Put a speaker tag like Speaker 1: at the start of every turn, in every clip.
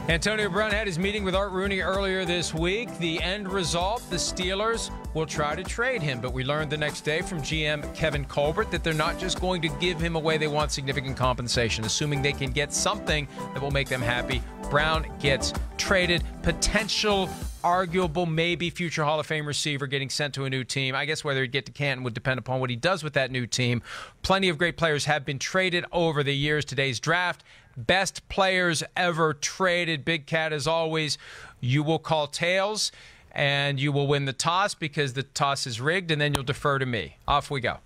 Speaker 1: Antonio Brown had his meeting with Art Rooney earlier this week. The end result, the Steelers will try to trade him. But we learned the next day from GM Kevin Colbert that they're not just going to give him away. They want significant compensation, assuming they can get something that will make them happy. Brown gets traded. Potential, arguable, maybe future Hall of Fame receiver getting sent to a new team. I guess whether he'd get to Canton would depend upon what he does with that new team. Plenty of great players have been traded over the years. Today's draft, best players ever traded. Big Cat, as always, you will call tails, and you will win the toss because the toss is rigged, and then you'll defer to me. Off we go.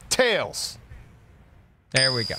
Speaker 2: Tails.
Speaker 1: There we go.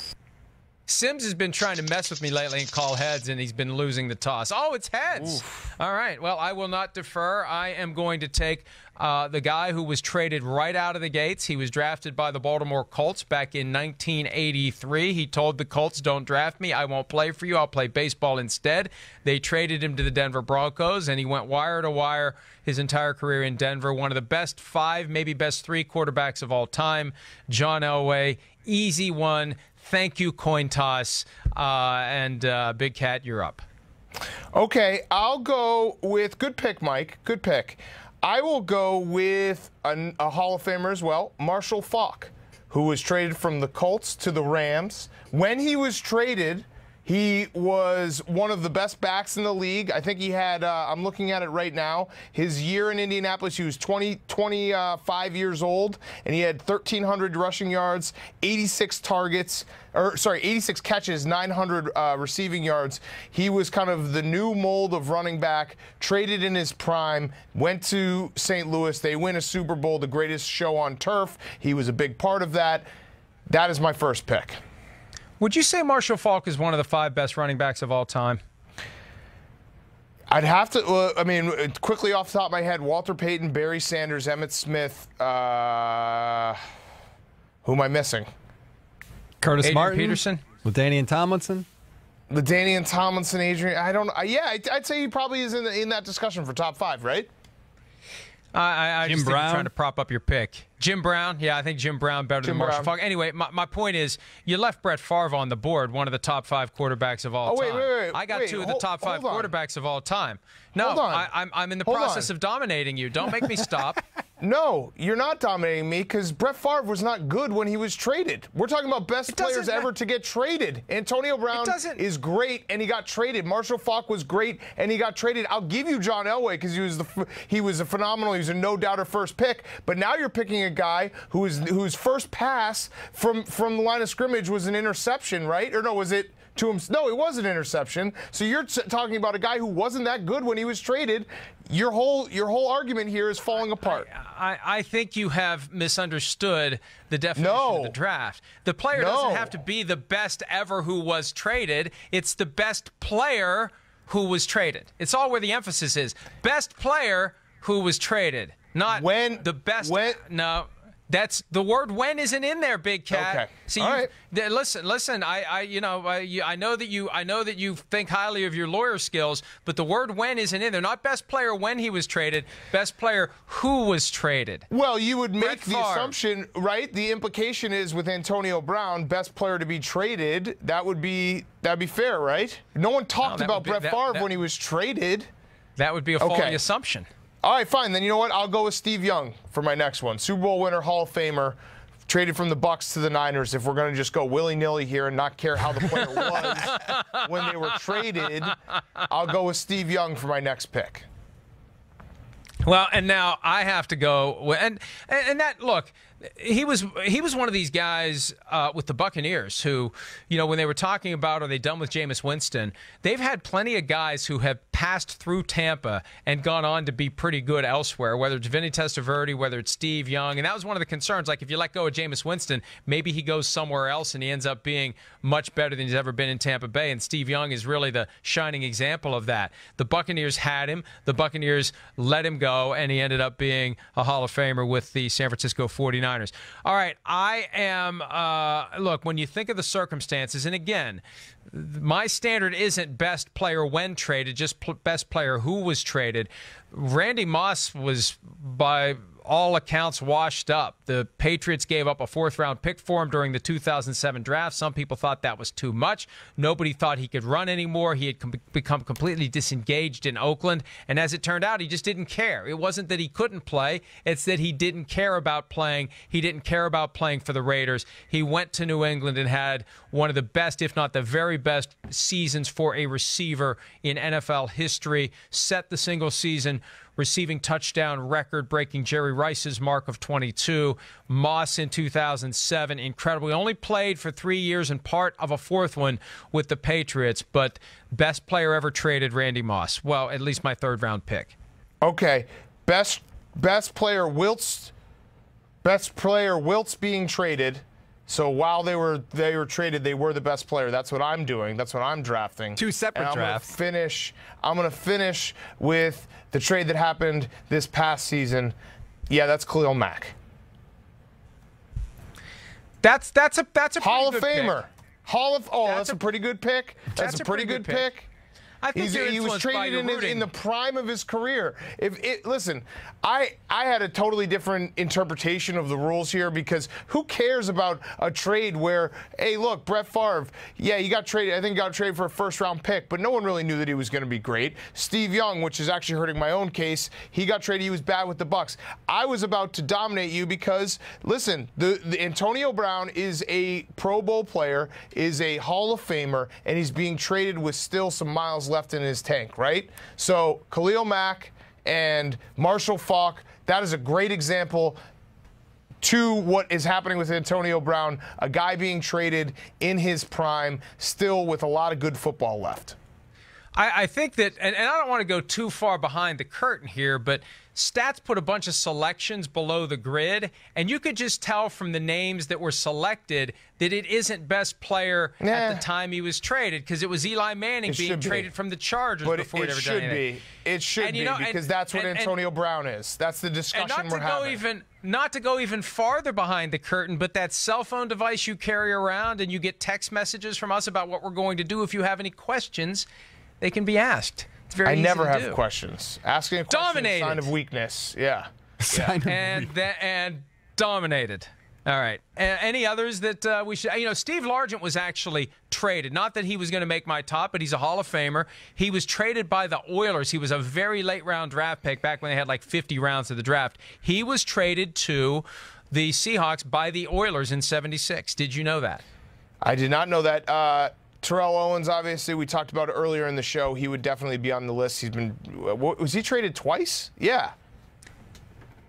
Speaker 1: Sims has been trying to mess with me lately and call heads, and he's been losing the toss. Oh, it's heads. Oof. All right. Well, I will not defer. I am going to take the guy who was traded right out of the gates. He was drafted by the Baltimore Colts back in 1983. He told the Colts, don't draft me. I won't play for you. I'll play baseball instead. They traded him to the Denver Broncos, and he went wire to wire his entire career in Denver. One of the best 5, maybe best 3 quarterbacks of all time. John Elway. Easy one. Thank you, coin toss. Big Cat, you're up.
Speaker 2: Okay, I'll go with, good pick, Mike, good pick. I will go with a Hall of Famer as well, Herschel Walker, who was traded from the Colts to the Rams. When he was traded, he was one of the best backs in the league. I think he had, I'm looking at it right now, his year in Indianapolis, he was 25 years old, and he had 1,300 rushing yards, 86 catches, 900 receiving yards. He was kind of the new mold of running back, traded in his prime, went to St. Louis. They win a Super Bowl, the greatest show on turf. He was a big part of that. That is my first pick.
Speaker 1: Would you say Herschel Walker is one of the 5 best running backs of all time?
Speaker 2: I'd have to, quickly off the top of my head, Walter Payton, Barry Sanders, Emmitt Smith. Who am I missing?
Speaker 3: Curtis
Speaker 1: Adrian
Speaker 3: Martin.
Speaker 1: Peterson.
Speaker 3: LaDainian Tomlinson.
Speaker 2: LaDainian Tomlinson, Adrian. I don't know. Yeah, I'd say he probably is in that discussion for top 5, right?
Speaker 1: I
Speaker 3: Jim
Speaker 1: just think
Speaker 3: Brown?
Speaker 1: you're trying to prop up your pick. Jim Brown, yeah, I think Jim Brown better than Herschel Walker. Anyway, my point is, you left Brett Favre on the board, one of the top 5 quarterbacks of all time.
Speaker 2: Wait.
Speaker 1: I got 2 of the top 5 quarterbacks of all time. No, I'm in the process of dominating you. Don't make me stop.
Speaker 2: No, you're not dominating me because Brett Favre was not good when he was traded. We're talking about best players ever to get traded. Antonio Brown is great, and he got traded. Herschel Walker was great, and he got traded. I'll give you John Elway because he was a phenomenal. He was a no-doubter first pick. But now you're picking a guy whose first pass from the line of scrimmage was an interception, right? Or no, was it to him? No, it was an interception. So you're talking about a guy who wasn't that good when he was traded. Your whole argument here is falling apart.
Speaker 1: I think you have misunderstood the definition of the draft. The player doesn't have to be the best ever who was traded. It's the best player who was traded. It's all where the emphasis is. Best player who was traded, not the best. No. That's the word "when" isn't in there, Big Cat.
Speaker 2: Okay.
Speaker 1: See,
Speaker 2: all right.
Speaker 1: Listen. I know that you think highly of your lawyer skills, but the word "when" isn't in there. Not best player when he was traded, best player who was traded.
Speaker 2: Well, you would make the assumption, right? The implication is with Antonio Brown, best player to be traded. That'd be fair, right? No one talked about Brett Favre when he was traded.
Speaker 1: That would be a faulty assumption.
Speaker 2: All right, fine. Then you know what? I'll go with Steve Young for my next one. Super Bowl winner, Hall of Famer, traded from the Bucs to the Niners. If we're going to just go willy-nilly here and not care how the player was when they were traded, I'll go with Steve Young for my next pick.
Speaker 1: Well, and now I have to go, and that, look, he was one of these guys with the Buccaneers who, when they were talking about, are they done with Jameis Winston, they've had plenty of guys who have passed through Tampa and gone on to be pretty good elsewhere, whether it's Vinny Testaverde, whether it's Steve Young, and that was one of the concerns. Like, if you let go of Jameis Winston, maybe he goes somewhere else and he ends up being much better than he's ever been in Tampa Bay, and Steve Young is really the shining example of that. The Buccaneers had him. The Buccaneers let him go, and he ended up being a Hall of Famer with the San Francisco 49ers. All right, I am, look, when you think of the circumstances, and again, my standard isn't best player when traded, just best player who was traded. Randy Moss was, by all accounts washed up. The Patriots gave up a 4th-round pick for him during the 2007 draft. Some people thought that was too much. Nobody thought he could run anymore. He had become completely disengaged in Oakland. And as it turned out, he just didn't care. It wasn't that he couldn't play. It's that he didn't care about playing. He didn't care about playing for the Raiders. He went to New England and had one of the best, if not the very best, seasons for a receiver in NFL history. Set the single-season receiving touchdown record, breaking Jerry Rice's mark of 22. Moss in 2007, incredible. He only played for 3 years and part of a 4th one with the Patriots, but best player ever traded, Randy Moss. Well, at least my 3rd-round pick.
Speaker 2: Okay, best player Wiltz being traded. So while they were traded, they were the best player. That's what I'm doing. That's what I'm drafting.
Speaker 3: 2 separate drafts.
Speaker 2: I'm going to finish with the trade that happened this past season. Yeah, that's Khalil Mack.
Speaker 1: That's a
Speaker 2: Hall of
Speaker 1: pretty good
Speaker 2: Famer.
Speaker 1: Pick.
Speaker 2: That's a pretty good pick. That's a pretty good pick.
Speaker 1: I think
Speaker 2: he was traded in the prime of his career. Listen, I had a totally different interpretation of the rules here, because who cares about a trade where, hey, look, Brett Favre, yeah, he got traded. I think he got traded for a 1st-round pick, but no one really knew that he was going to be great. Steve Young, which is actually hurting my own case, he got traded. He was bad with the Bucs. I was about to dominate you because, listen, the Antonio Brown is a Pro Bowl player, is a Hall of Famer, and he's being traded with still some miles left in his tank, right? So Khalil Mack and Marshall Faulk, that is a great example to what is happening with Antonio Brown, a guy being traded in his prime, still with a lot of good football left.
Speaker 1: I think that, and I don't want to go too far behind the curtain here, but Stats put a bunch of selections below the grid, and you could just tell from the names that were selected that it isn't best player at the time he was traded, because it was Eli Manning being traded from the Chargers before he'd ever done anything.
Speaker 2: It should be, because that's what Antonio Brown is. That's the discussion we're having.
Speaker 1: Not to go even farther behind the curtain, but that cell phone device you carry around and you get text messages from us about what we're going to do. If you have any questions, they can be asked. It's very easy to do.
Speaker 2: I never have questions. Asking a question is a sign of weakness. Yeah.
Speaker 1: And dominated. All right. Any others that we should? Steve Largent was actually traded. Not that he was going to make my top, but he's a Hall of Famer. He was traded by the Oilers. He was a very late round draft pick back when they had like 50 rounds of the draft. He was traded to the Seahawks by the Oilers in '76. Did you know that?
Speaker 2: I did not know that. Terrell Owens, obviously, we talked about it earlier in the show. He would definitely be on the list. He's been. Was he traded twice? Yeah.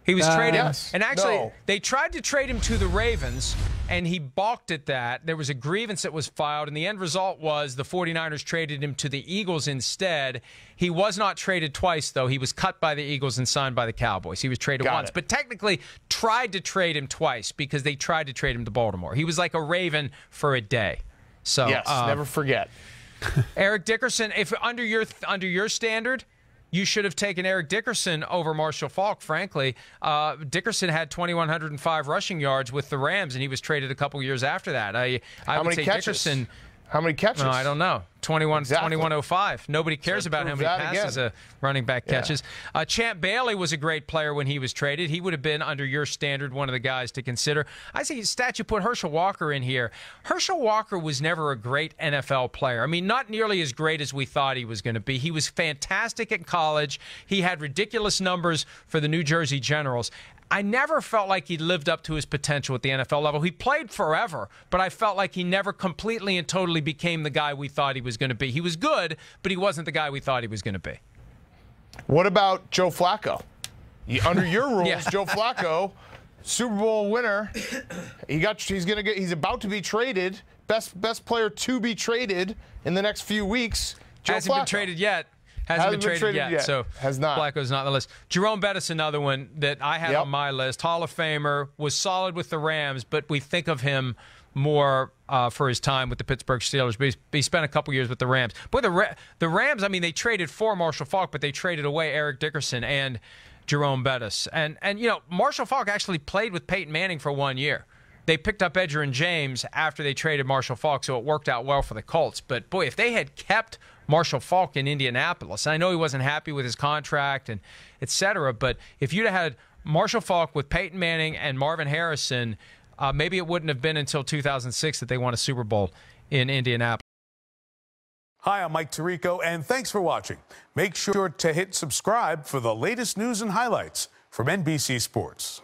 Speaker 1: He was traded,
Speaker 2: yes.
Speaker 1: and actually, they tried to trade him to the Ravens, and he balked at that. There was a grievance that was filed, and the end result was the 49ers traded him to the Eagles instead. He was not traded twice, though. He was cut by the Eagles and signed by the Cowboys. He was traded once, but technically tried to trade him twice because they tried to trade him to Baltimore. He was like a Raven for a day. So
Speaker 2: yes, never forget.
Speaker 1: Eric Dickerson, if under your standard, you should have taken Eric Dickerson over Marshall Faulk, frankly. Dickerson had 2,105 rushing yards with the Rams, and he was traded a couple years after that. I would say
Speaker 2: catches?
Speaker 1: Dickerson.
Speaker 2: How many catches?
Speaker 1: No, I don't know. 2105. Nobody cares about how many passes a running back catches. Champ Bailey was a great player when he was traded. He would have been, under your standard, one of the guys to consider. I see stat you put Herschel Walker in here. Herschel Walker was never a great NFL player. I mean, not nearly as great as we thought he was going to be. He was fantastic at college. He had ridiculous numbers for the New Jersey Generals. I never felt like he lived up to his potential at the NFL level. He played forever, but I felt like he never completely and totally became the guy we thought he was going to be. He was good, but he wasn't the guy we thought he was going to be.
Speaker 2: What about Joe Flacco? Under your rules, Joe Flacco, Super Bowl winner, he's about to be traded, best player to be traded in the next few weeks. Joe
Speaker 1: Hasn't
Speaker 2: Flacco.
Speaker 1: been traded yet. Hasn't been traded yet. So
Speaker 2: has not.
Speaker 1: Flacco's not on the list. Jerome Bettis, another one that I had on my list. Hall of Famer, was solid with the Rams, but we think of him more for his time with the Pittsburgh Steelers. But he spent a couple years with the Rams. Boy, the Rams, I mean, they traded for Marshall Faulk, but they traded away Eric Dickerson and Jerome Bettis. And Marshall Faulk actually played with Peyton Manning for 1 year. They picked up Edgerrin James after they traded Marshall Faulk, so it worked out well for the Colts. But, boy, if they had kept Marshall Faulk in Indianapolis, I know he wasn't happy with his contract and et cetera, but if you'd have had Marshall Faulk with Peyton Manning and Marvin Harrison, maybe it wouldn't have been until 2006 that they won a Super Bowl in Indianapolis.
Speaker 4: Hi, I'm Mike Tirico, and thanks for watching. Make sure to hit subscribe for the latest news and highlights from NBC Sports.